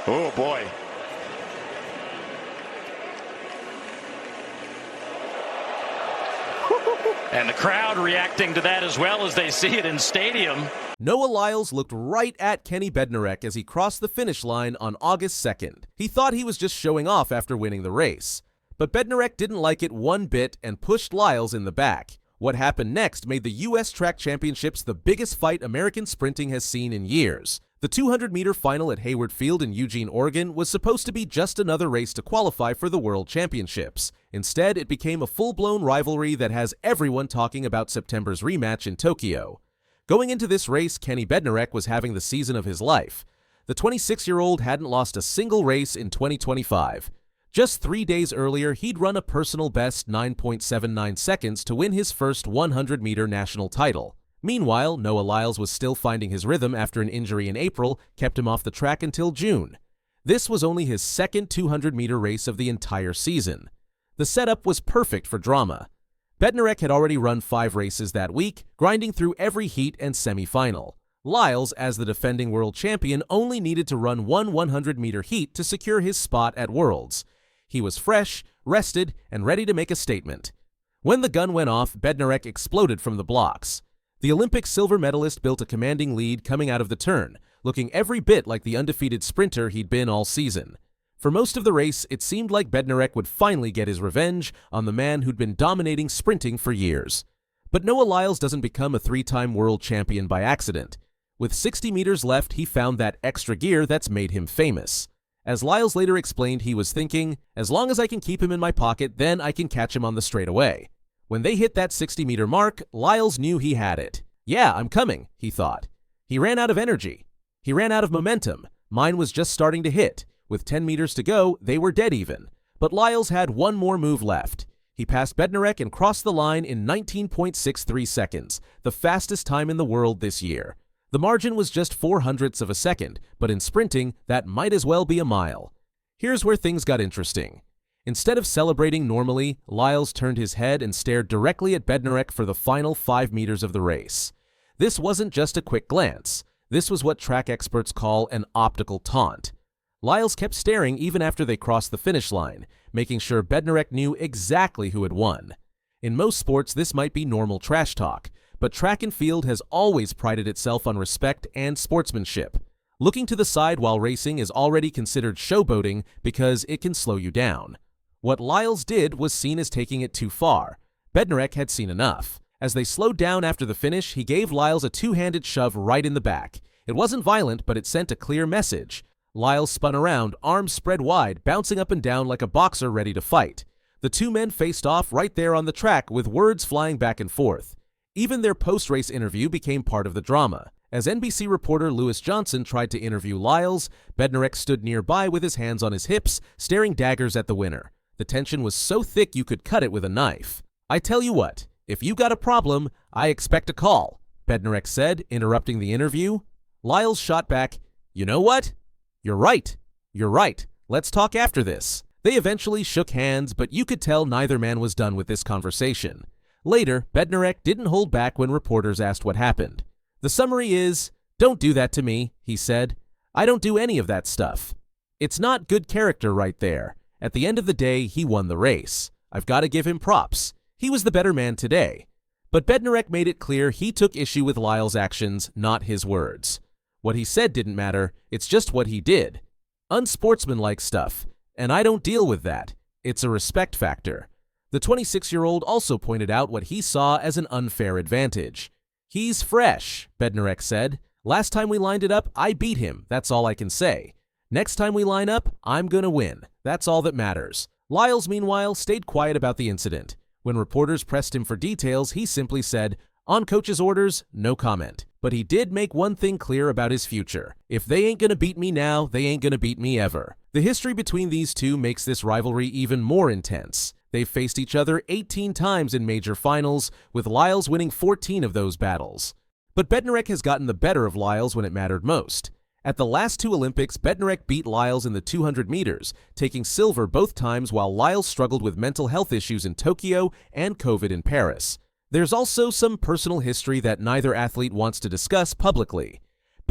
Oh, boy. And the crowd reacting to that as well as they see it in stadium. Noah Lyles looked right at Kenny Bednarek as he crossed the finish line on August 2nd. He thought he was just showing off after winning the race. But Bednarek didn't like it one bit and pushed Lyles in the back. What happened next made the U.S. Track Championships the biggest fight American sprinting has seen in years. The 200-meter final at Hayward Field in Eugene, Oregon was supposed to be just another race to qualify for the World Championships. Instead, it became a full-blown rivalry that has everyone talking about September's rematch in Tokyo. Going into this race, Kenny Bednarek was having the season of his life. The 26-year-old hadn't lost a single race in 2025. Just 3 days earlier, he'd run a personal best 9.79 seconds to win his first 100-meter national title. Meanwhile, Noah Lyles was still finding his rhythm after an injury in April kept him off the track until June. This was only his second 200-meter race of the entire season. The setup was perfect for drama. Bednarek had already run 5 races that week, grinding through every heat and semifinal. Lyles, as the defending world champion, only needed to run one 100-meter heat to secure his spot at Worlds. He was fresh, rested, and ready to make a statement. When the gun went off, Bednarek exploded from the blocks. The Olympic silver medalist built a commanding lead coming out of the turn, looking every bit like the undefeated sprinter he'd been all season. For most of the race, it seemed like Bednarek would finally get his revenge on the man who'd been dominating sprinting for years. But Noah Lyles doesn't become a 3-time world champion by accident. With 60 meters left, he found that extra gear that's made him famous. As Lyles later explained, he was thinking, as long as I can keep him in my pocket, then I can catch him on the straightaway. When they hit that 60-meter mark, Lyles knew he had it. Yeah, I'm coming, he thought. He ran out of energy. He ran out of momentum. Mine was just starting to hit. With 10 meters to go, they were dead even. But Lyles had one more move left. He passed Bednarek and crossed the line in 19.63 seconds, the fastest time in the world this year. The margin was just 0.04 of a second, but in sprinting, that might as well be a mile. Here's where things got interesting. Instead of celebrating normally, Lyles turned his head and stared directly at Bednarek for the final 5 meters of the race. This wasn't just a quick glance. This was what track experts call an optical taunt. Lyles kept staring even after they crossed the finish line, making sure Bednarek knew exactly who had won. In most sports, this might be normal trash talk, but track and field has always prided itself on respect and sportsmanship. Looking to the side while racing is already considered showboating because it can slow you down. What Lyles did was seen as taking it too far. Bednarek had seen enough. As they slowed down after the finish, he gave Lyles a 2-handed shove right in the back. It wasn't violent, but it sent a clear message. Lyles spun around, arms spread wide, bouncing up and down like a boxer ready to fight. The two men faced off right there on the track with words flying back and forth. Even their post-race interview became part of the drama. As NBC reporter Lewis Johnson tried to interview Lyles, Bednarek stood nearby with his hands on his hips, staring daggers at the winner. The tension was so thick you could cut it with a knife. I tell you what, if you got a problem, I expect a call, Bednarek said, interrupting the interview. Lyles shot back, you know what? You're right. You're right. Let's talk after this. They eventually shook hands, but you could tell neither man was done with this conversation. Later, Bednarek didn't hold back when reporters asked what happened. The summary is, don't do that to me, he said. I don't do any of that stuff. It's not good character right there. At the end of the day, he won the race. I've got to give him props. He was the better man today. But Bednarek made it clear he took issue with Lyles' actions, not his words. What he said didn't matter, it's just what he did. Unsportsmanlike stuff, and I don't deal with that. It's a respect factor. The 26-year-old also pointed out what he saw as an unfair advantage. He's fresh, Bednarek said. Last time we lined it up, I beat him, that's all I can say. Next time we line up, I'm gonna win. That's all that matters. Lyles, meanwhile, stayed quiet about the incident. When reporters pressed him for details, he simply said, on coach's orders, no comment. But he did make one thing clear about his future. If they ain't gonna beat me now, they ain't gonna beat me ever. The history between these two makes this rivalry even more intense. They've faced each other 18 times in major finals, with Lyles winning 14 of those battles. But Bednarek has gotten the better of Lyles when it mattered most. At the last 2 Olympics, Bednarek beat Lyles in the 200 meters, taking silver both times while Lyles struggled with mental health issues in Tokyo and COVID in Paris. There's also some personal history that neither athlete wants to discuss publicly.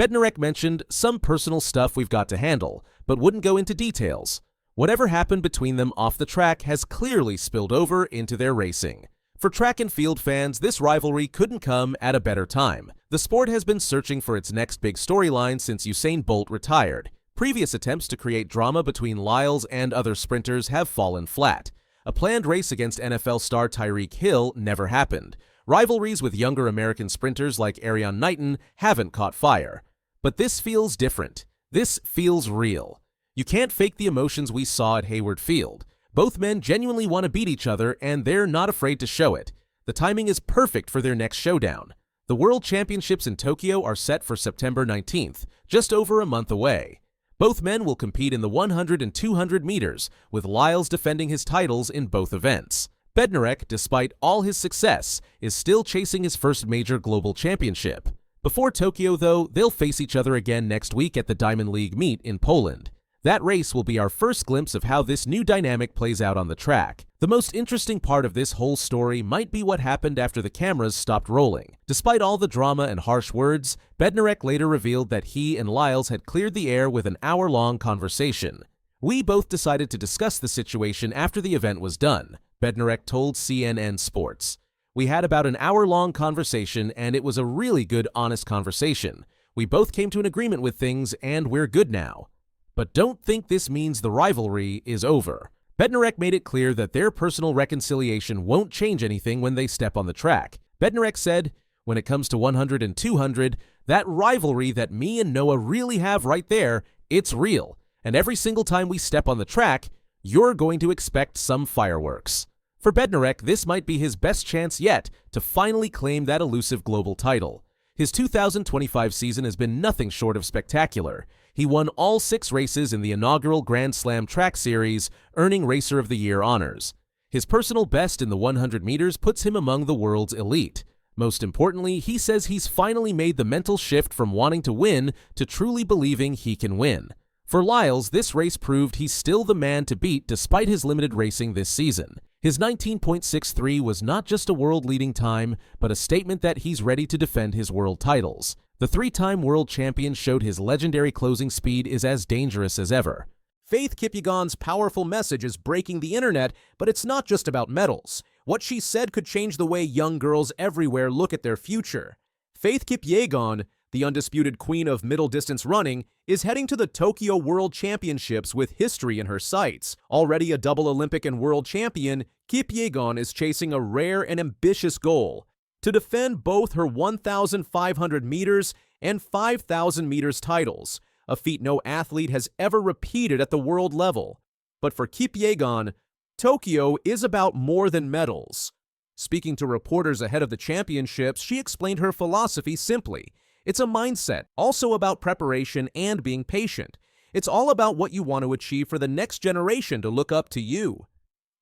Bednarek mentioned some personal stuff we've got to handle, but wouldn't go into details. Whatever happened between them off the track has clearly spilled over into their racing. For track and field fans, this rivalry couldn't come at a better time. The sport has been searching for its next big storyline since Usain Bolt retired. Previous attempts to create drama between Lyles and other sprinters have fallen flat. A planned race against NFL star Tyreek Hill never happened. Rivalries with younger American sprinters like Ariane Knighton haven't caught fire. But this feels different. This feels real. You can't fake the emotions we saw at Hayward Field. Both men genuinely want to beat each other, and they're not afraid to show it. The timing is perfect for their next showdown. The World Championships in Tokyo are set for September 19th, just over a month away. Both men will compete in the 100 and 200 meters, with Lyles defending his titles in both events. Bednarek, despite all his success, is still chasing his first major global championship. Before Tokyo, though, they'll face each other again next week at the Diamond League meet in Poland. That race will be our first glimpse of how this new dynamic plays out on the track. The most interesting part of this whole story might be what happened after the cameras stopped rolling. Despite all the drama and harsh words, Bednarek later revealed that he and Lyles had cleared the air with an hour-long conversation. "We both decided to discuss the situation after the event was done," Bednarek told CNN Sports. "We had about an hour-long conversation, and it was a really good, honest conversation. We both came to an agreement with things, and we're good now. But don't think this means the rivalry is over." Bednarek made it clear that their personal reconciliation won't change anything when they step on the track. Bednarek said, "When it comes to 100 and 200, that rivalry that me and Noah really have right there, it's real. And every single time we step on the track, you're going to expect some fireworks." For Bednarek, this might be his best chance yet to finally claim that elusive global title. His 2025 season has been nothing short of spectacular. He won all 6 races in the inaugural Grand Slam track series, earning Racer of the Year honors. His personal best in the 100 meters puts him among the world's elite. Most importantly, he says he's finally made the mental shift from wanting to win to truly believing he can win. For Lyles, this race proved he's still the man to beat despite his limited racing this season. His 19.63 was not just a world-leading time, but a statement that he's ready to defend his world titles. The 3-time world champion showed his legendary closing speed is as dangerous as ever. Faith Kipyegon's powerful message is breaking the internet, but it's not just about medals. What she said could change the way young girls everywhere look at their future. Faith Kipyegon, the undisputed queen of middle-distance running, is heading to the Tokyo World Championships with history in her sights. Already a double Olympic and world champion, Kipyegon is chasing a rare and ambitious goal: to defend both her 1,500 meters and 5,000 meters titles, a feat no athlete has ever repeated at the world level. But for Kipyegon, Tokyo is about more than medals. Speaking to reporters ahead of the championships, she explained her philosophy simply. It's a mindset, also about preparation and being patient. It's all about what you want to achieve for the next generation to look up to you.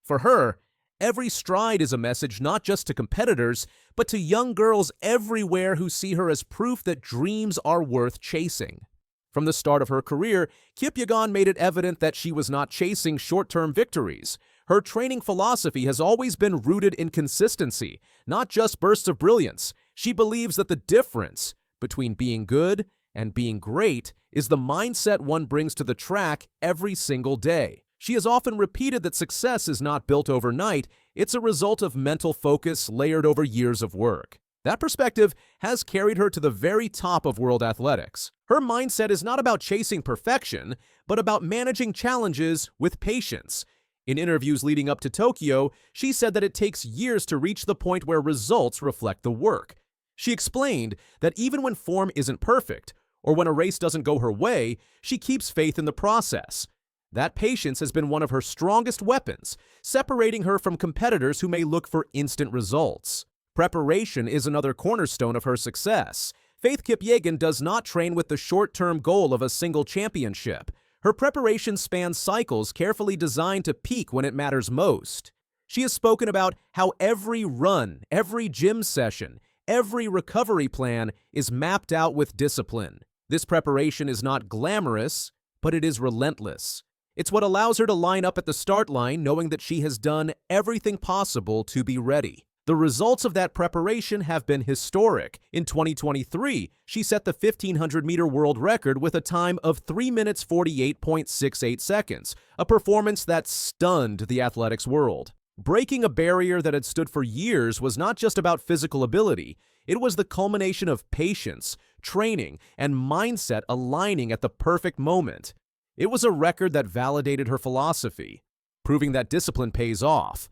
For her, every stride is a message not just to competitors, but to young girls everywhere who see her as proof that dreams are worth chasing. From the start of her career, Kipyegon made it evident that she was not chasing short-term victories. Her training philosophy has always been rooted in consistency, not just bursts of brilliance. She believes that the difference between being good and being great is the mindset one brings to the track every single day. She has often repeated that success is not built overnight, it's a result of mental focus layered over years of work. That perspective has carried her to the very top of world athletics. Her mindset is not about chasing perfection, but about managing challenges with patience. In interviews leading up to Tokyo, she said that it takes years to reach the point where results reflect the work. She explained that even when form isn't perfect, or when a race doesn't go her way, she keeps faith in the process. That patience has been one of her strongest weapons, separating her from competitors who may look for instant results. Preparation is another cornerstone of her success. Faith Kipyegon does not train with the short-term goal of a single championship. Her preparation spans cycles carefully designed to peak when it matters most. She has spoken about how every run, every gym session, every recovery plan is mapped out with discipline. This preparation is not glamorous, but it is relentless. It's what allows her to line up at the start line knowing that she has done everything possible to be ready. The results of that preparation have been historic. In 2023, she set the 1500-meter world record with a time of 3 minutes 48.68 seconds, a performance that stunned the athletics world. Breaking a barrier that had stood for years was not just about physical ability. It was the culmination of patience, training, and mindset aligning at the perfect moment. It was a record that validated her philosophy, proving that discipline pays off.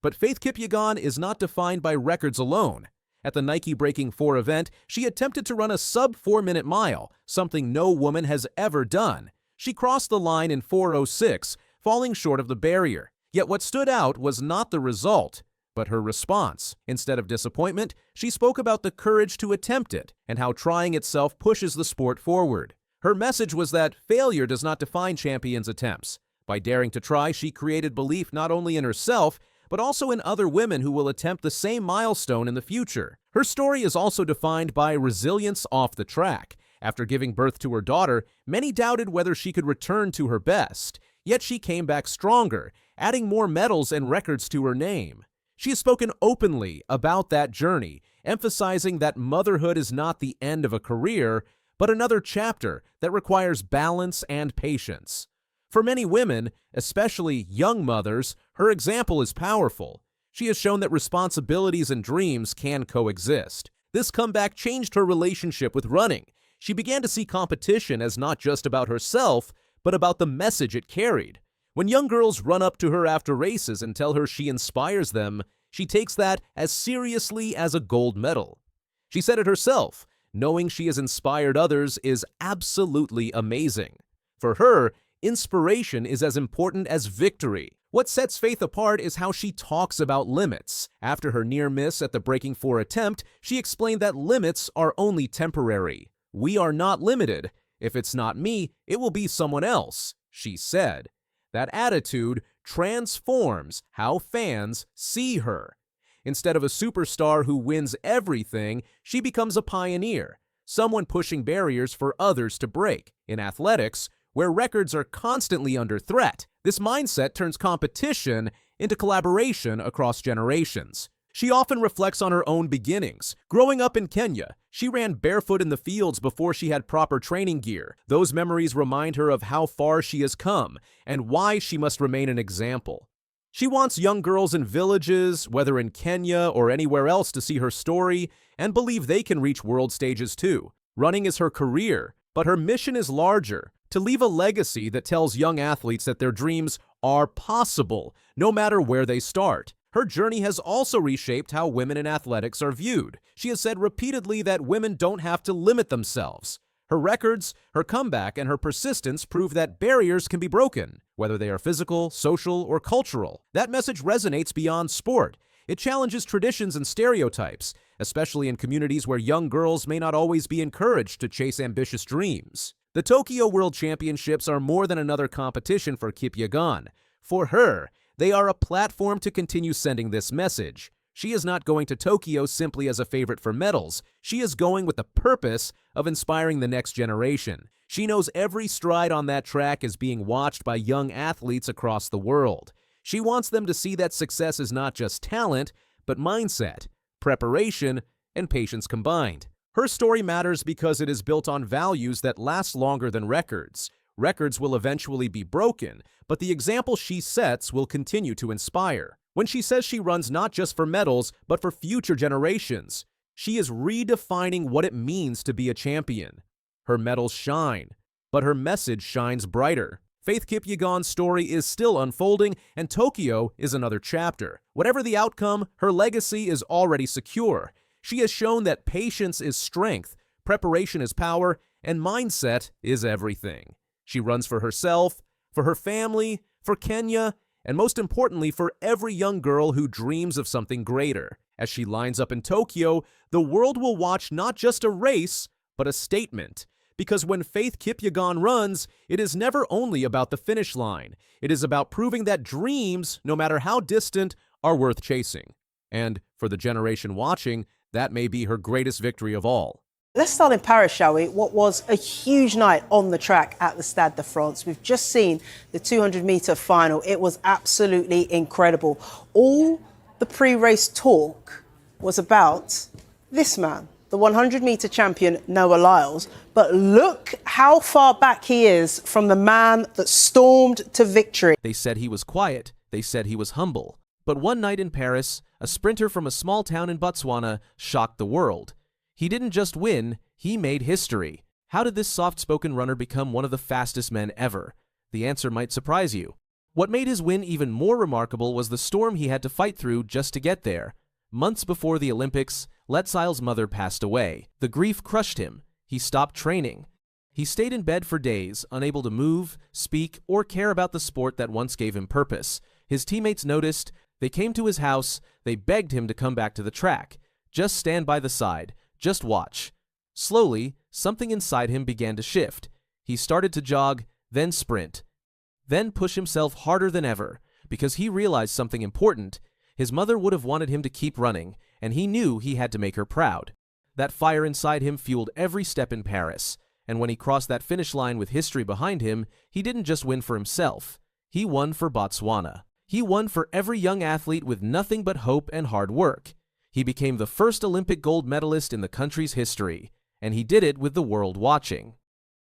But Faith Kipyegon is not defined by records alone. At the Nike Breaking 4 event, she attempted to run a sub-4-minute mile, something no woman has ever done. She crossed the line in 4:06, falling short of the barrier. Yet what stood out was not the result, but her response. Instead of disappointment, she spoke about the courage to attempt it and how trying itself pushes the sport forward. Her message was that failure does not define champions' attempts. By daring to try, she created belief not only in herself, but also in other women who will attempt the same milestone in the future. Her story is also defined by resilience off the track. After giving birth to her daughter, many doubted whether she could return to her best. Yet she came back stronger, adding more medals and records to her name. She has spoken openly about that journey, emphasizing that motherhood is not the end of a career, but another chapter that requires balance and patience. For many women, especially young mothers, her example is powerful. She has shown that responsibilities and dreams can coexist. This comeback changed her relationship with running. She began to see competition as not just about herself, but about the message it carried. When young girls run up to her after races and tell her she inspires them, she takes that as seriously as a gold medal. She said it herself, knowing she has inspired others is absolutely amazing. For her, inspiration is as important as victory. What sets Faith apart is how she talks about limits. After her near miss at the Breaking 4 attempt, she explained that limits are only temporary. "We are not limited. If it's not me, it will be someone else," she said. That attitude transforms how fans see her. Instead of a superstar who wins everything, she becomes a pioneer, someone pushing barriers for others to break. In athletics, where records are constantly under threat, this mindset turns competition into collaboration across generations. She often reflects on her own beginnings. Growing up in Kenya, she ran barefoot in the fields before she had proper training gear. Those memories remind her of how far she has come and why she must remain an example. She wants young girls in villages, whether in Kenya or anywhere else, to see her story and believe they can reach world stages too. Running is her career, but her mission is larger: to leave a legacy that tells young athletes that their dreams are possible, no matter where they start. Her journey has also reshaped how women in athletics are viewed. She has said repeatedly that women don't have to limit themselves. Her records, her comeback, and her persistence prove that barriers can be broken, whether they are physical, social, or cultural. That message resonates beyond sport. It challenges traditions and stereotypes, especially in communities where young girls may not always be encouraged to chase ambitious dreams. The Tokyo World Championships are more than another competition for Kipyegon. For her, they are a platform to continue sending this message. She is not going to Tokyo simply as a favorite for medals. She is going with the purpose of inspiring the next generation. She knows every stride on that track is being watched by young athletes across the world. She wants them to see that success is not just talent, but mindset, preparation, and patience combined. Her story matters because it is built on values that last longer than records. Records will eventually be broken, but the example she sets will continue to inspire. When she says she runs not just for medals, but for future generations, she is redefining what it means to be a champion. Her medals shine, but her message shines brighter. Faith Kipyegon's story is still unfolding, and Tokyo is another chapter. Whatever the outcome, her legacy is already secure. She has shown that patience is strength, preparation is power, and mindset is everything. She runs for herself, for her family, for Kenya, and most importantly, for every young girl who dreams of something greater. As she lines up in Tokyo, the world will watch not just a race, but a statement. Because when Faith Kipyegon runs, it is never only about the finish line. It is about proving that dreams, no matter how distant, are worth chasing. And for the generation watching, that may be her greatest victory of all. Let's start in Paris, shall we? What was a huge night on the track at the Stade de France. We've just seen the 200-meter final. It was absolutely incredible. All the pre-race talk was about this man, the 100-meter champion Noah Lyles. But look how far back he is from the man that stormed to victory. They said he was quiet. They said he was humble. But one night in Paris, a sprinter from a small town in Botswana shocked the world. He didn't just win, he made history. How did this soft-spoken runner become one of the fastest men ever? The answer might surprise you. What made his win even more remarkable was the storm he had to fight through just to get there. Months before the Olympics, Lyles' mother passed away. The grief crushed him. He stopped training. He stayed in bed for days, unable to move, speak, or care about the sport that once gave him purpose. His teammates noticed. They came to his house. They begged him to come back to the track. Just stand by the side. Just watch. Slowly, something inside him began to shift. He started to jog, then sprint, then push himself harder than ever, because he realized something important. His mother would have wanted him to keep running, and he knew he had to make her proud. That fire inside him fueled every step in Paris, and when he crossed that finish line with history behind him, he didn't just win for himself. He won for Botswana. He won for every young athlete with nothing but hope and hard work. He became the first Olympic gold medalist in the country's history, and he did it with the world watching.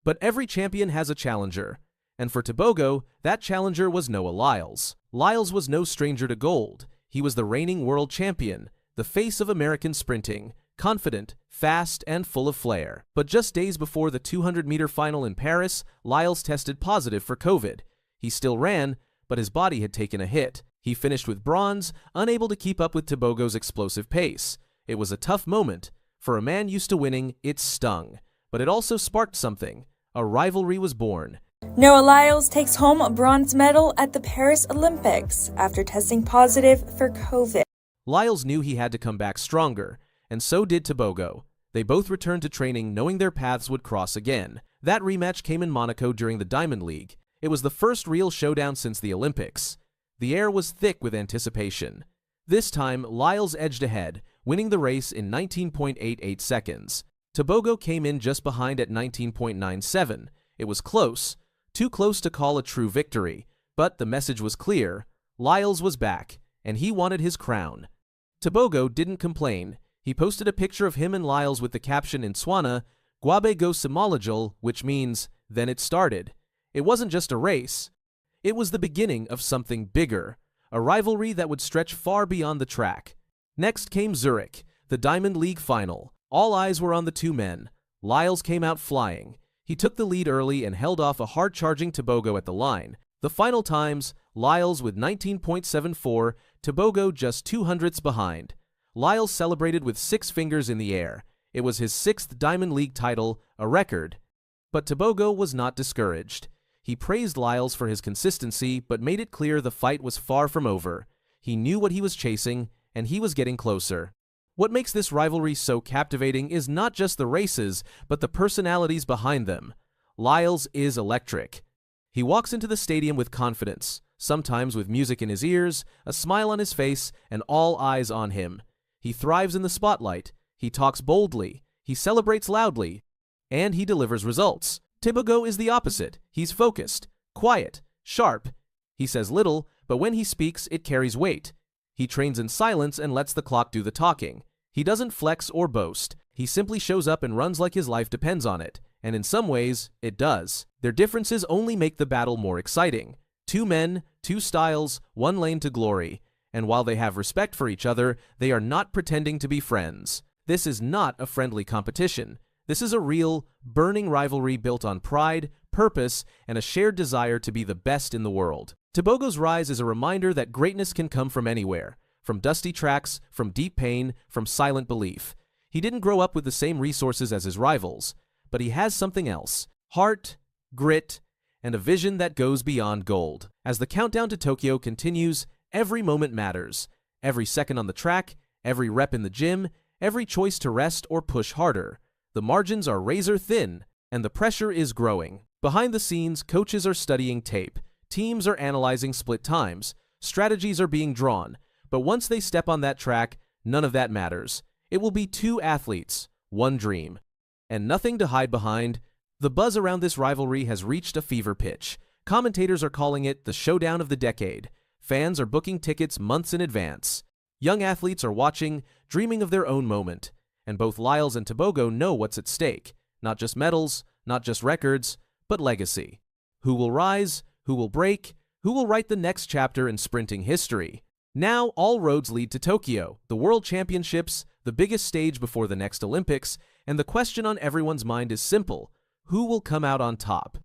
But every champion has a challenger, and for Tobago, that challenger was Noah Lyles. Lyles was no stranger to gold. He was the reigning world champion, the face of American sprinting, confident, fast, and full of flair. But just days before the 200-meter final in Paris, Lyles tested positive for COVID. He still ran, but his body had taken a hit. He finished with bronze, unable to keep up with Tobago's explosive pace. It was a tough moment. For a man used to winning, it stung. But it also sparked something. A rivalry was born. Noah Lyles takes home a bronze medal at the Paris Olympics after testing positive for COVID. Lyles knew he had to come back stronger, and so did Tobago. They both returned to training knowing their paths would cross again. That rematch came in Monaco during the Diamond League. It was the first real showdown since the Olympics. The air was thick with anticipation. This time, Lyles edged ahead, winning the race in 19.88 seconds. Tobago came in just behind at 19.97. It was close, too close to call a true victory, but the message was clear. Lyles was back, and he wanted his crown. Tobago didn't complain. He posted a picture of him and Lyles with the caption in Tswana, "Gwabe go Simolajul," which means, then it started. It wasn't just a race. It was the beginning of something bigger, a rivalry that would stretch far beyond the track. Next came Zurich, the Diamond League final. All eyes were on the two men. Lyles came out flying. He took the lead early and held off a hard-charging Tobago at the line. The final times, Lyles with 19.74, Tobago just 0.02 behind. Lyles celebrated with 6 fingers in the air. It was his 6th Diamond League title, a record. But Tobago was not discouraged. He praised Lyles for his consistency, but made it clear the fight was far from over. He knew what he was chasing, and he was getting closer. What makes this rivalry so captivating is not just the races, but the personalities behind them. Lyles is electric. He walks into the stadium with confidence, sometimes with music in his ears, a smile on his face, and all eyes on him. He thrives in the spotlight. He talks boldly. He celebrates loudly. And he delivers results. Tobago is the opposite. He's focused, quiet, sharp. He says little, but when he speaks, it carries weight. He trains in silence and lets the clock do the talking. He doesn't flex or boast. He simply shows up and runs like his life depends on it. And in some ways, it does. Their differences only make the battle more exciting. 2 men, 2 styles, 1 lane to glory. And while they have respect for each other, they are not pretending to be friends. This is not a friendly competition. This is a real, burning rivalry built on pride, purpose, and a shared desire to be the best in the world. Tobago's rise is a reminder that greatness can come from anywhere, from dusty tracks, from deep pain, from silent belief. He didn't grow up with the same resources as his rivals, but he has something else: heart, grit, and a vision that goes beyond gold. As the countdown to Tokyo continues, every moment matters. Every second on the track, every rep in the gym, every choice to rest or push harder. The margins are razor thin, and the pressure is growing. Behind the scenes, coaches are studying tape. Teams are analyzing split times. Strategies are being drawn. But once they step on that track, none of that matters. It will be 2 athletes, 1 dream. And nothing to hide behind. The buzz around this rivalry has reached a fever pitch. Commentators are calling it the showdown of the decade. Fans are booking tickets months in advance. Young athletes are watching, dreaming of their own moment. And both Lyles and Tebogo know what's at stake. Not just medals, not just records, but legacy. Who will rise? Who will break? Who will write the next chapter in sprinting history? Now, all roads lead to Tokyo, the World Championships, the biggest stage before the next Olympics, and the question on everyone's mind is simple: who will come out on top?